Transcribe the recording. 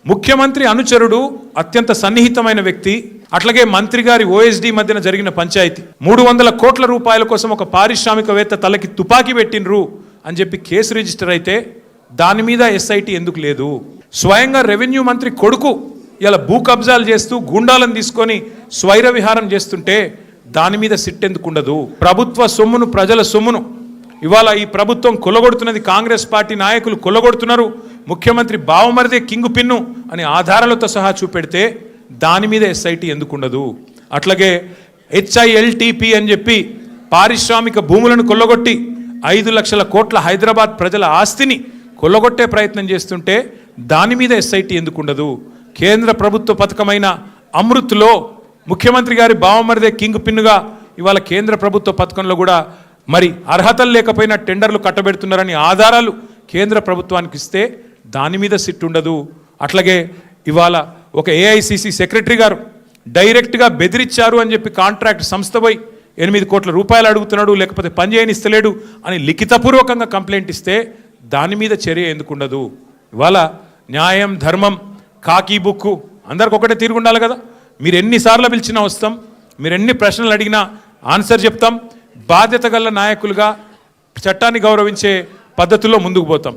ముఖ్యమంత్రి అనుచరుడు అత్యంత సన్నిహితమైన వ్యక్తి, అట్లాగే మంత్రి గారి ఓఎస్డి మధ్యన జరిగిన పంచాయతీ 300 కోట్ల రూపాయల కోసం ఒక పారిశ్రామికవేత్త తలకి తుపాకీ పెట్టినరు అని చెప్పి కేసు రిజిస్టర్ అయితే దాని మీద ఎస్ఐటి ఎందుకు లేదు? స్వయంగా రెవెన్యూ మంత్రి కొడుకు ఇలా భూ కబ్జాలు చేస్తూ గుండాలను తీసుకొని స్వైర విహారం చేస్తుంటే దాని మీద సిట్ ఎందుకు ఉండదు? ప్రభుత్వ సొమ్మును, ప్రజల సొమ్మును ఇవాళ ఈ ప్రభుత్వం కొల్లగొడుతున్నది, కాంగ్రెస్ పార్టీ నాయకులు కొల్లగొడుతున్నారు, ముఖ్యమంత్రి బావమరిదే కింగు పిన్ను అని ఆధారాలతో సహా చూపెడితే దాని మీద ఎస్ఐటి ఎందుకు ఉండదు? అట్లాగే HILTP అని చెప్పి పారిశ్రామిక భూములను కొల్లగొట్టి 5 లక్షల కోట్ల హైదరాబాద్ ప్రజల ఆస్తిని కొల్లగొట్టే ప్రయత్నం చేస్తుంటే దాని మీద ఎస్ఐటి ఎందుకు ఉండదు? కేంద్ర ప్రభుత్వ పథకమైన అమృత్లో ముఖ్యమంత్రి గారి బావమరిదే కింగ్ పిన్నుగా ఇవాళ కేంద్ర ప్రభుత్వ పథకంలో కూడా మరి అర్హతలు లేకపోయినా టెండర్లు కట్టబెడుతున్నారని ఆధారాలు కేంద్ర ప్రభుత్వానికి ఇస్తే దాని మీద సిట్ ఉండదు. అట్లాగే ఇవాళ ఒక AICC సెక్రటరీ గారు డైరెక్ట్గా బెదిరించారు అని చెప్పి కాంట్రాక్ట్ సంస్థ పోయి 8 కోట్ల రూపాయలు అడుగుతున్నాడు, లేకపోతే పని చేయనిస్తలేడు అని లిఖితపూర్వకంగా కంప్లైంట్ ఇస్తే దాని మీద చర్య ఎందుకు ఉండదు? ఇవాళ న్యాయం, ధర్మం, కాకి బుక్కు అందరికి ఒకటే తీరుగుండాలి కదా. మీరు ఎన్నిసార్లు పిలిచినా వస్తాం, మీరు ఎన్ని ప్రశ్నలు అడిగినా ఆన్సర్ చెప్తాం. బాధ్యత గల నాయకులుగా చట్టాన్ని గౌరవించే పద్ధతుల్లో ముందుకు పోతాం.